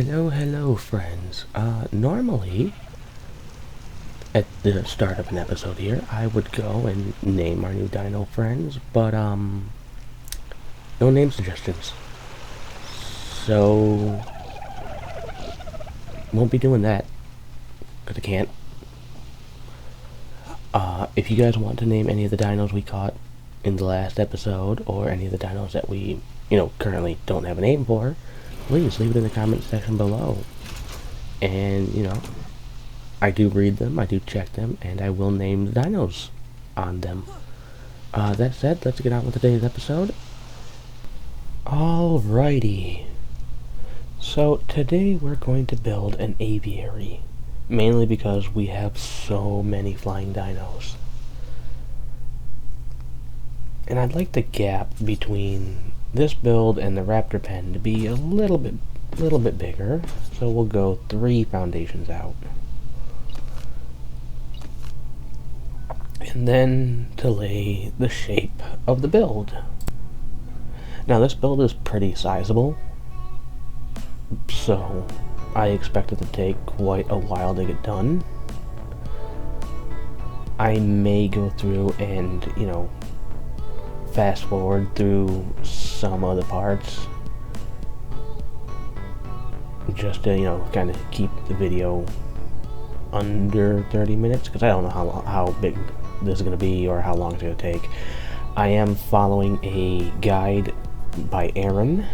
Hello, friends. Normally, at the start of an episode here, I would go and name our new dino friends, but, no name suggestions. So, won't be doing that, because I can't. If you guys want to name any of the dinos we caught in the last episode, or any of the dinos that we, currently don't have a name for, please leave it in the comment section below. And, I do read them, I do check them, and I will name the dinos on them. That said, let's get on with today's episode. Alrighty. So, today we're going to build an aviary. Mainly because we have so many flying dinos. And I'd like the gap between this build and the raptor pen to be a little bit bigger, so we'll go 3 foundations out. And then to lay the shape of the build. Now this build is pretty sizable, so I expect it to take quite a while to get done. I may go through and, fast forward through some of the parts just to, kind of keep the video under 30 minutes, because I don't know how big this is going to be or how long it's going to take. I am following a guide by Aaron.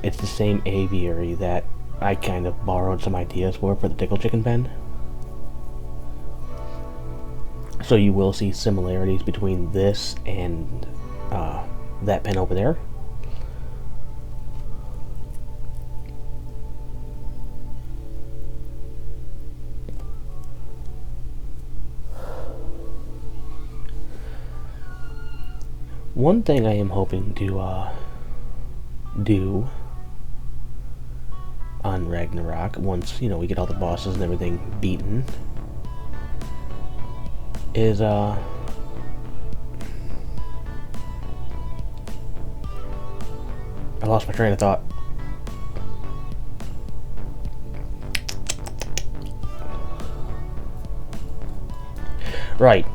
It's the same aviary that I kind of borrowed some ideas for the tickle chicken pen. So you will see similarities between this and that pen over there. One thing I am hoping to do on Ragnarok, once, we get all the bosses and everything beaten, is, I lost my train of thought. Right.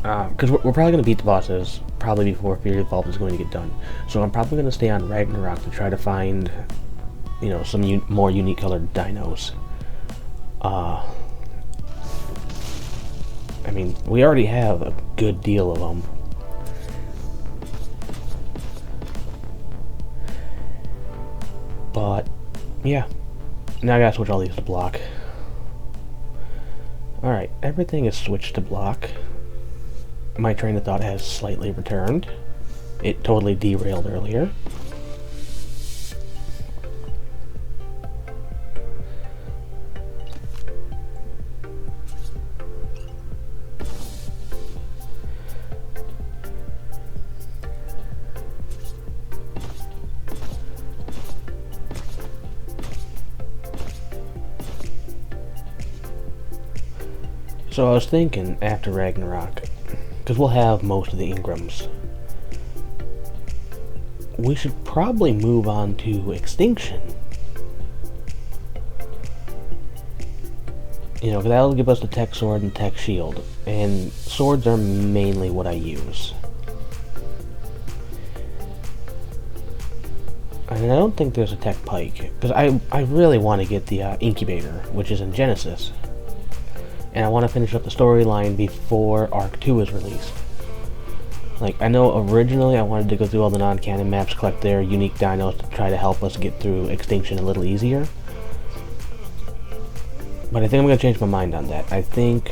Because we're probably going to beat the bosses probably before Fury Evolved is going to get done. So I'm probably going to stay on Ragnarok to try to find, some more unique colored dinos. I mean, we already have a good deal of them. But, yeah. Now I gotta switch all these to block. Alright, everything is switched to block. My train of thought has slightly returned. It totally derailed earlier. So I was thinking, after Ragnarok, because we'll have most of the Ingrams, we should probably move on to Extinction. Because that'll give us the tech sword and tech shield, and swords are mainly what I use. And I don't think there's a tech pike, because I really want to get the incubator, which is in Genesis. And I want to finish up the storyline before Arc 2 is released. Like, I know originally I wanted to go through all the non-canon maps, collect their unique dinos to try to help us get through Extinction a little easier. But I think I'm going to change my mind on that. I think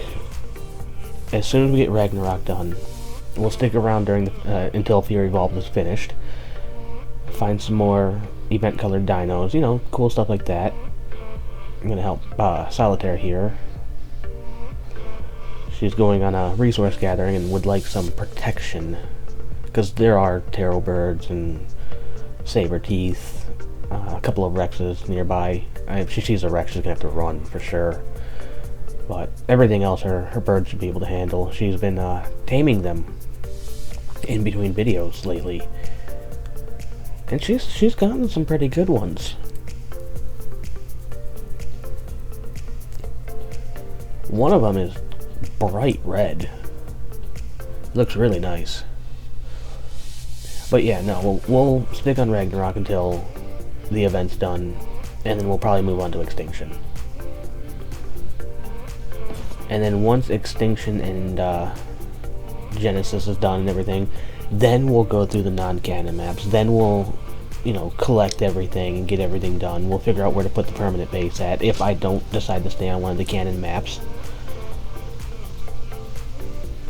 as soon as we get Ragnarok done, we'll stick around during until Fury Evolved is finished. Find some more event-colored dinos, cool stuff like that. I'm going to help Solitaire here. She's going on a resource gathering and would like some protection, because there are Taro birds and saber teeth, a couple of Rexes nearby. If she sees a Rex, she's gonna have to run for sure. But everything else, her bird should be able to handle. She's been taming them in between videos lately, And she's gotten some pretty good ones. One of them is bright red. Looks really nice. But yeah, no, we'll stick on Ragnarok until the event's done, and then we'll probably move on to Extinction. And then once Extinction and Genesis is done and everything, then we'll go through the non-canon maps. Then we'll, collect everything and get everything done. We'll figure out where to put the permanent base at if I don't decide to stay on one of the canon maps.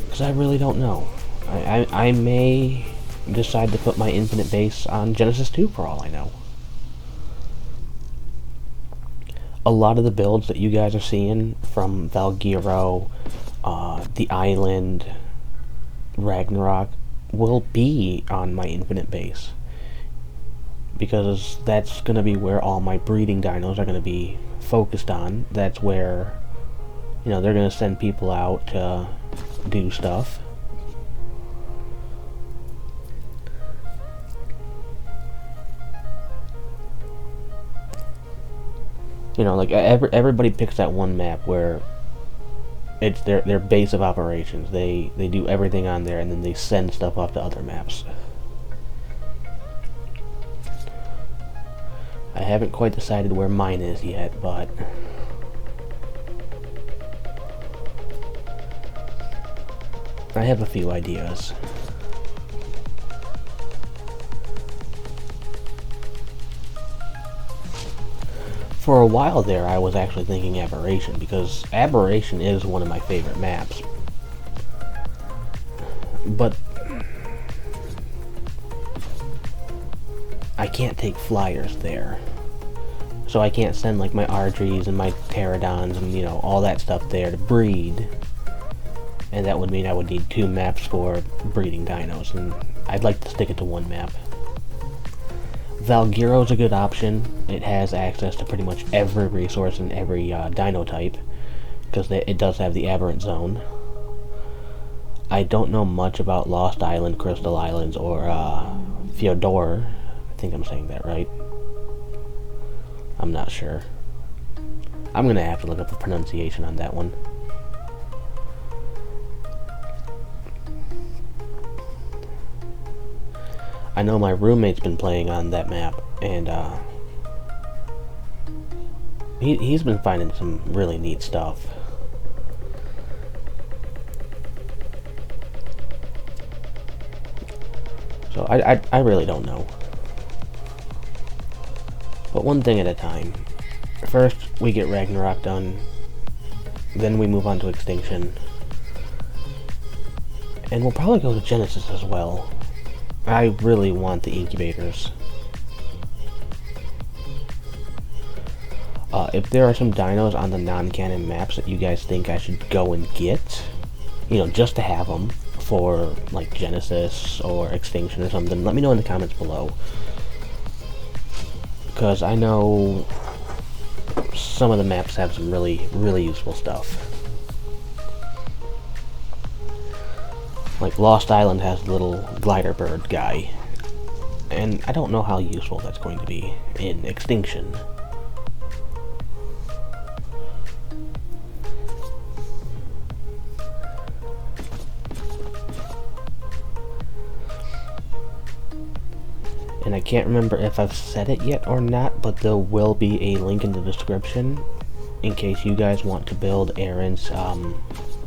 Because I really don't know. I may decide to put my infinite base on Genesis 2 for all I know. A lot of the builds that you guys are seeing from Valgyro, the Island, Ragnarok, will be on my infinite base. Because that's going to be where all my breeding dinos are going to be focused on. That's where, they're going to send people out to do stuff. Like everybody picks that one map where it's their base of operations. They do everything on there, and then they send stuff off to other maps. I haven't quite decided where mine is yet, but I have a few ideas. For a while there, I was actually thinking Aberration, because Aberration is one of my favorite maps. But I can't take flyers there. So I can't send like my Ardries and my Pterodons and all that stuff there to breed. And that would mean I would need 2 maps for breeding dinos, and I'd like to stick it to 1 map. Valgyro's a good option. It has access to pretty much every resource and every dino type, because it does have the Aberrant Zone. I don't know much about Lost Island, Crystal Islands, or Fyodor. I think I'm saying that right. I'm not sure. I'm gonna have to look up the pronunciation on that one. I know my roommate's been playing on that map, and he's been finding some really neat stuff. So I really don't know. But one thing at a time. First, we get Ragnarok done, then we move on to Extinction, and we'll probably go to Genesis as well. I really want the incubators. If there are some dinos on the non-canon maps that you guys think I should go and get, just to have them for like Genesis or Extinction or something, let me know in the comments below. Because I know some of the maps have some really, really useful stuff. Like Lost Island has a little glider bird guy, and I don't know how useful that's going to be in Extinction. And I can't remember if I've said it yet or not, but there will be a link in the description in case you guys want to build Aaron's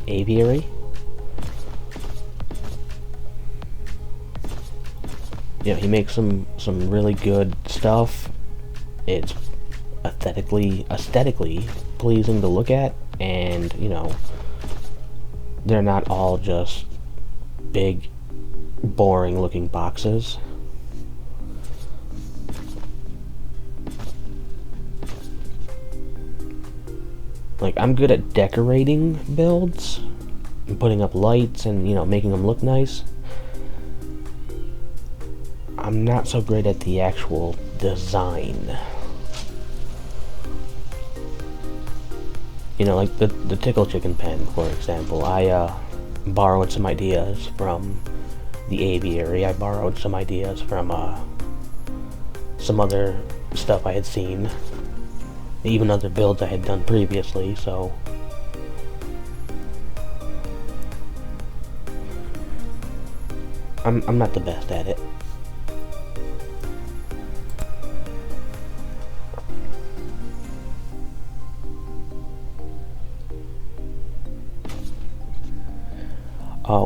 Aviary. He makes some really good stuff. It's aesthetically pleasing to look at, and they're not all just big, boring looking boxes. Like, I'm good at decorating builds, and putting up lights and making them look nice. I'm not so great at the actual design. Like the Tickle Chicken pen, for example. I borrowed some ideas from the Aviary. I borrowed some ideas from some other stuff I had seen, even other builds I had done previously, so I'm not the best at it.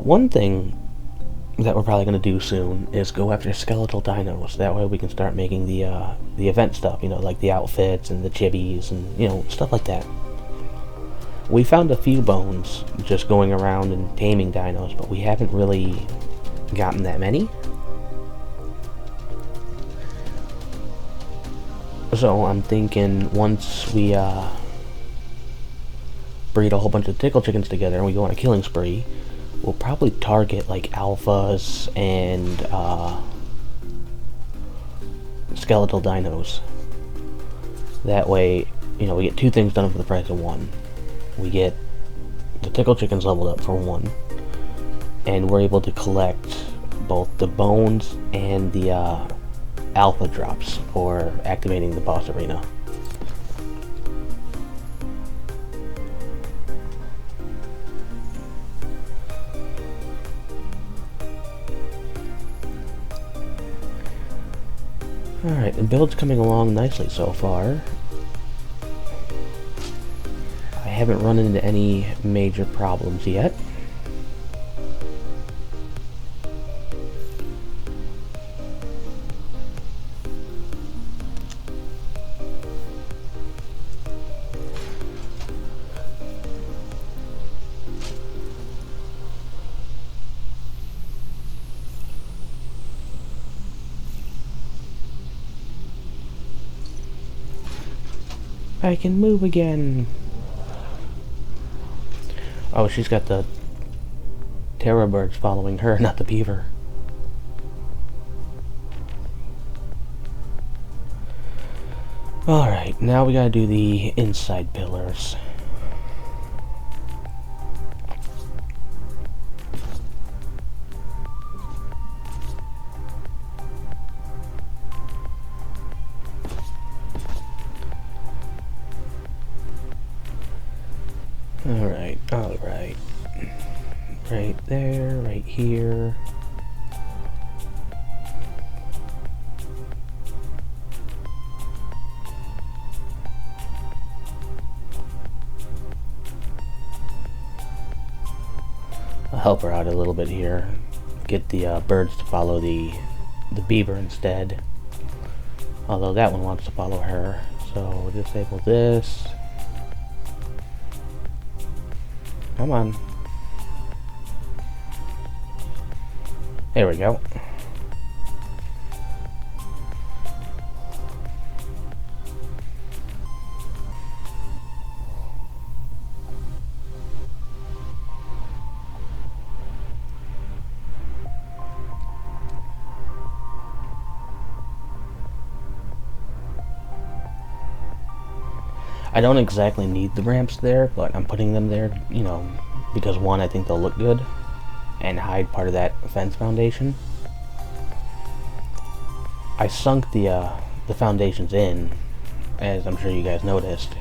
One thing that we're probably going to do soon is go after skeletal dinos. That way we can start making the event stuff, you know, like the outfits and the chibis and, you know, stuff like that. We found a few bones just going around and taming dinos, but we haven't really gotten that many. So I'm thinking once we breed a whole bunch of tickle chickens together and we go on a killing spree, we'll probably target like alphas and skeletal dinos. That way, you know, we get two things done for the price of one. We get the tickle chickens leveled up for one, and we're able to collect both the bones and the alpha drops for activating the boss arena. Alright, the build's coming along nicely so far. I haven't run into any major problems yet. I can move again. Oh, she's got the terror birds following her, not the beaver. Alright, now we gotta do the inside pillars. Alright. Right there, right here. I'll help her out a little bit here. Get the birds to follow the beaver instead. Although that one wants to follow her. So we'll disable this. Come on. There we go. I don't exactly need the ramps there, but I'm putting them there, you know, because one, I think they'll look good and hide part of that fence foundation. I sunk the foundations in, as I'm sure you guys noticed.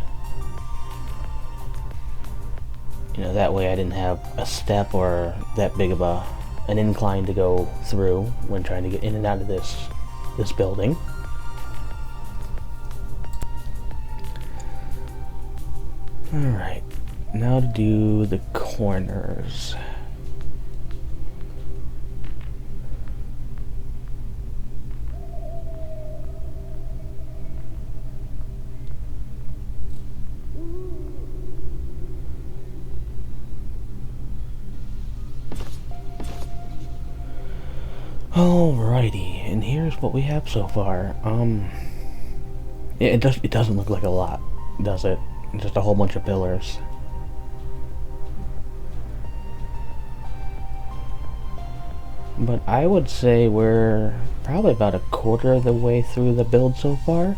You know, that way I didn't have a step or that big of an incline to go through when trying to get in and out of this building. Alright, now to do the corners. Alrighty, and here's what we have so far. It doesn't look like a lot, does it? Just a whole bunch of pillars. But I would say we're probably about a quarter of the way through the build so far.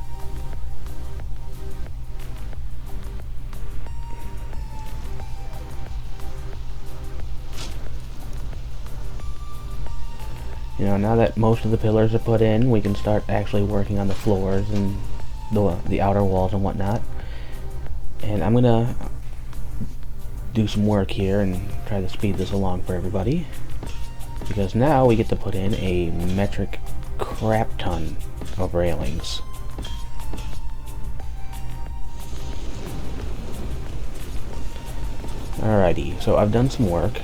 You know, now that most of the pillars are put in, we can start actually working on the floors and the outer walls and whatnot. And I'm gonna do some work here and try to speed this along for everybody, because now we get to put in a metric crap ton of railings. Alrighty, so I've done some work,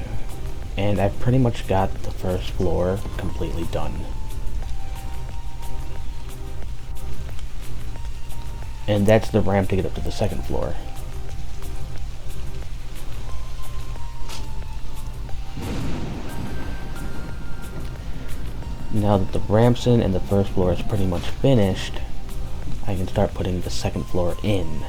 and I've pretty much got the first floor completely done. And that's the ramp to get up to the second floor. Now that the ramp's in and the first floor is pretty much finished, I can start putting the second floor in.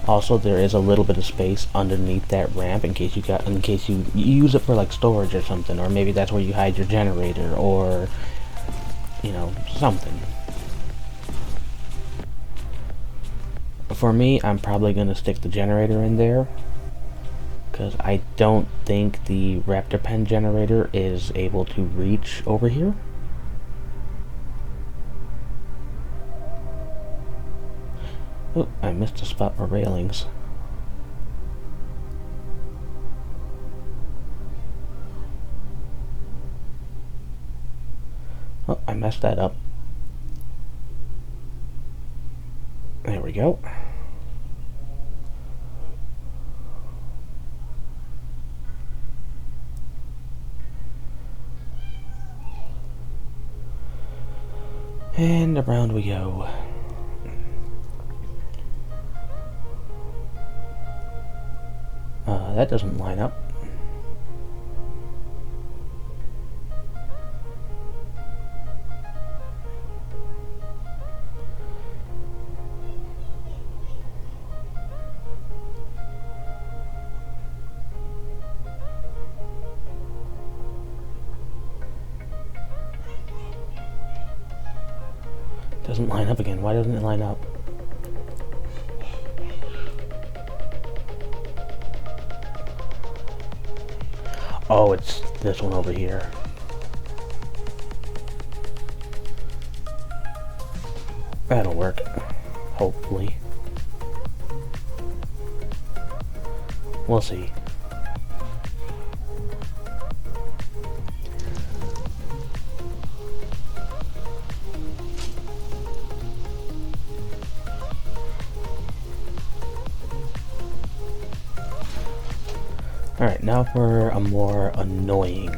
Also, there is a little bit of space underneath that ramp in case you use it for like storage or something, or maybe that's where you hide your generator, or you know, something. For me, I'm probably gonna stick the generator in there, because I don't think the raptor pen generator is able to reach over here. Oh, I missed a spot for railings. Oh, I messed that up. There we go. And around we go. That doesn't line up. Doesn't line up again. Why doesn't it line up? Oh, it's this one over here. That'll work, hopefully. We'll see. Alright, now for a more annoying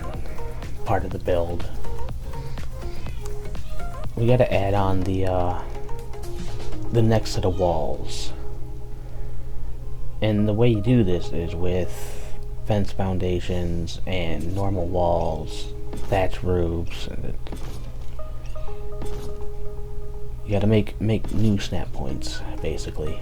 part of the build. We gotta add on the next set of walls. And the way you do this is with fence foundations and normal walls, thatch roofs. You gotta make new snap points, basically.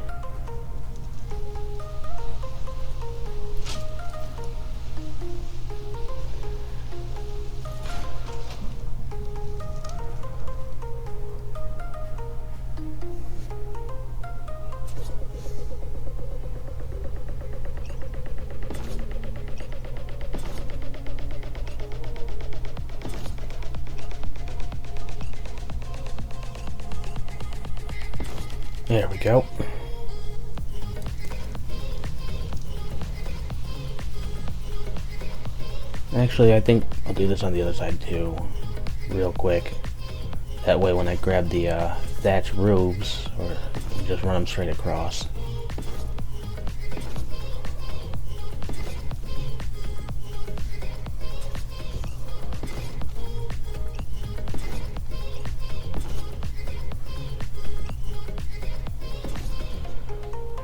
There we go. Actually, I think I'll do this on the other side too, real quick. That way when I grab the thatch roofs, or just run them straight across.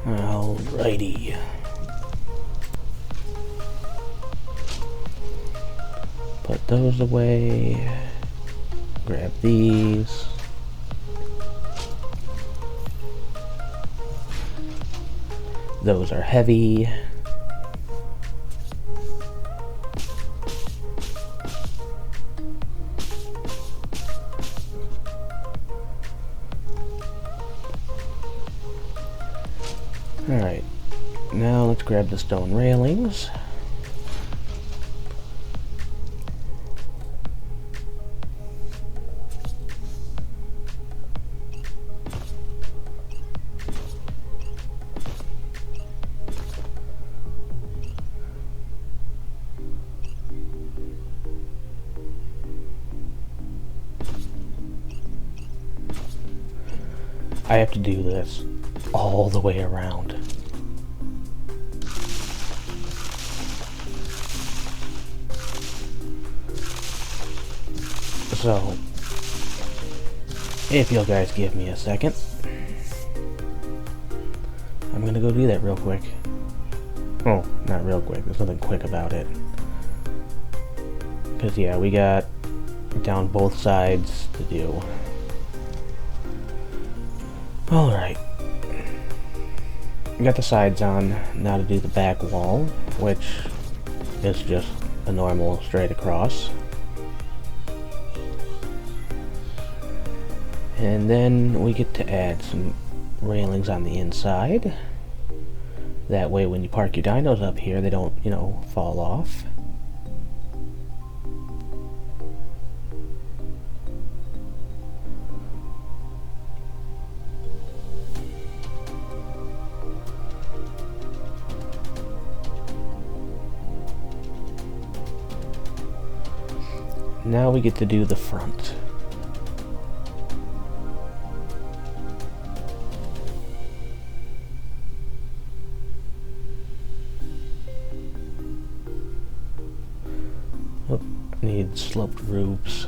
Alrighty. Put those away. Grab these. Those are heavy. Alright, now let's grab the stone railings. I have to do this all the way around. So, if you guys give me a second, I'm gonna go do that real quick. Oh, not real quick, there's nothing quick about it. Because yeah, we got down both sides to do. Alright. Got the sides on, now to do the back wall, which is just a normal straight across. And then we get to add some railings on the inside. That way when you park your dinos up here, they don't, you know, fall off. Now we get to do the front. Oh, need sloped roofs.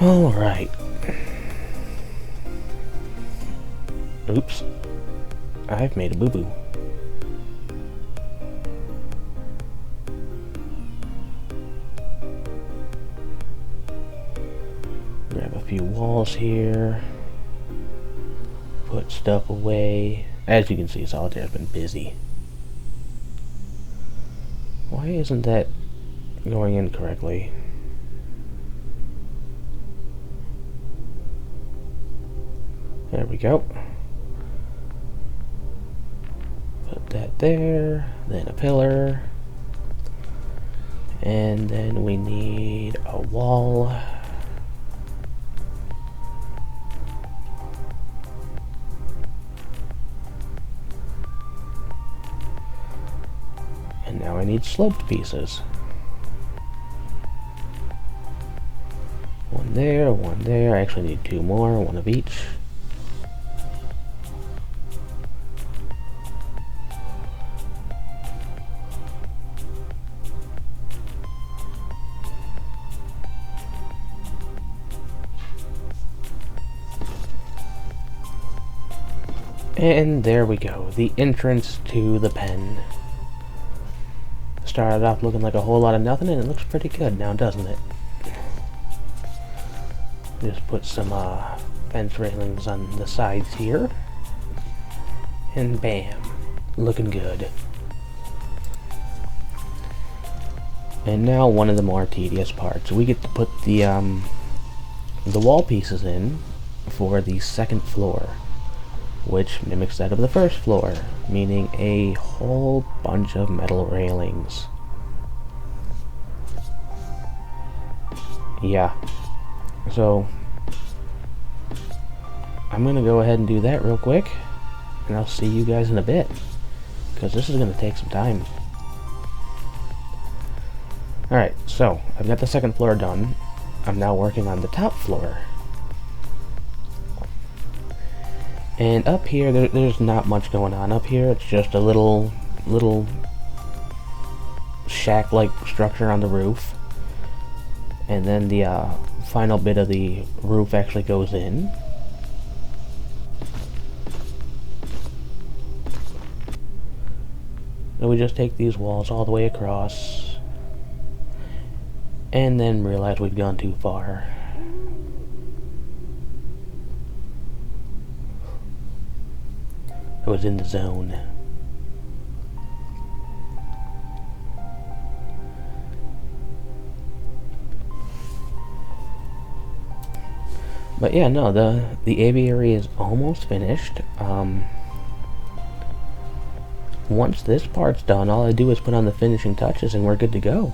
Alright. Oops. I've made a boo-boo. Grab a few walls here. Put stuff away. As you can see, Solitaire's been busy. Why isn't that going in correctly? There we go. Put that there, then a pillar, and then we need a wall. And now I need sloped pieces. One there, one there. I actually need two more, one of each. And there we go, the entrance to the pen. Started off looking like a whole lot of nothing, and it looks pretty good now, doesn't it? Just put some fence railings on the sides here. And bam, looking good. And now one of the more tedious parts. We get to put the wall pieces in for the second floor, which mimics that of the first floor, meaning a whole bunch of metal railings. Yeah, so I'm gonna go ahead and do that real quick, and I'll see you guys in a bit, because this is gonna take some time. Alright, so I've got the second floor done. I'm now working on the top floor. And up here, there's not much going on up here. It's just a little shack-like structure on the roof. And then the final bit of the roof actually goes in. So we just take these walls all the way across, and then realize we've gone too far. I was in the zone. But yeah, no, the aviary is almost finished. Once this part's done, all I do is put on the finishing touches and we're good to go.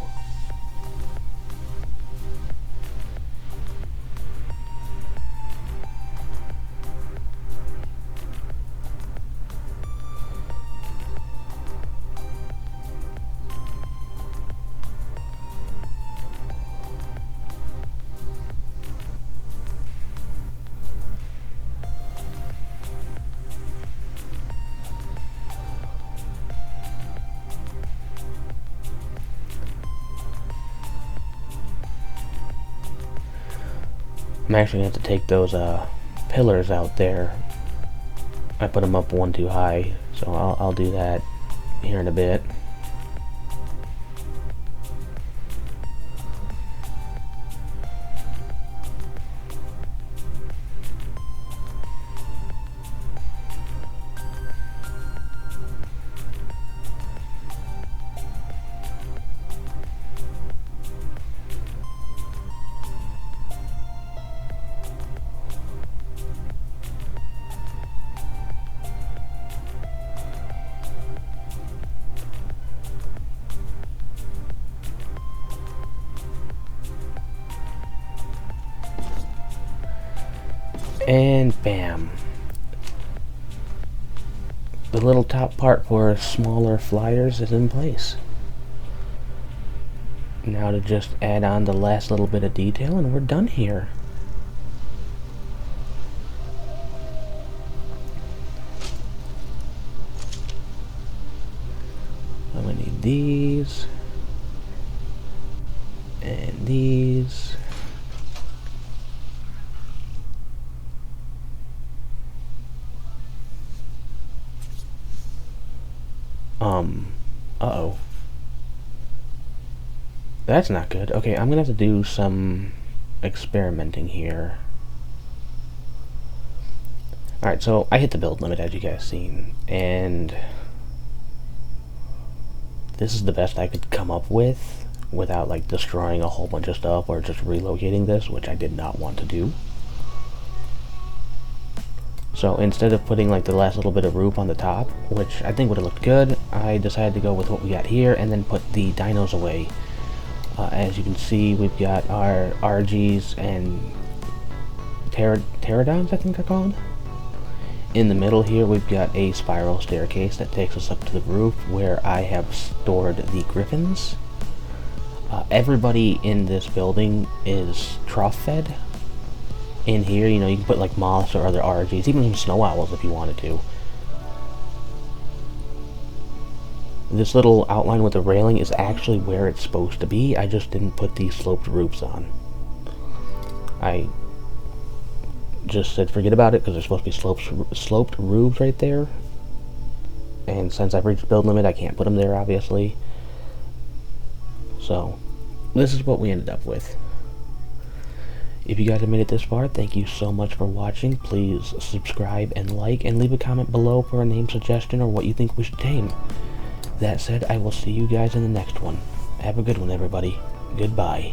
I'm actually going to have to take those pillars out there. I put them up one too high, so I'll do that here in a bit. And bam. The little top part for smaller flyers is in place. Now to just add on the last little bit of detail and we're done here. I'm gonna need these and these. Uh-oh. That's not good. Okay, I'm gonna have to do some experimenting here. Alright, so I hit the build limit, as you guys seen, and this is the best I could come up with without like destroying a whole bunch of stuff or just relocating this, which I did not want to do. So instead of putting like the last little bit of roof on the top, which I think would have looked good, I decided to go with what we got here and then put the dinos away. As you can see, we've got our RGs and pterodons, I think they're called. In the middle here, we've got a spiral staircase that takes us up to the roof where I have stored the griffins. Everybody in this building is trough fed. In here, you know, you can put like moths or other RGs, even some snow owls if you wanted to. This little outline with the railing is actually where it's supposed to be. I just didn't put these sloped roofs on. I just said forget about it because there's supposed to be sloped roofs right there. And since I've reached build limit, I can't put them there, obviously. So, this is what we ended up with. If you guys have made it this far, thank you so much for watching. Please subscribe and like, and leave a comment below for a name suggestion or what you think we should tame. That said, I will see you guys in the next one. Have a good one, everybody. Goodbye.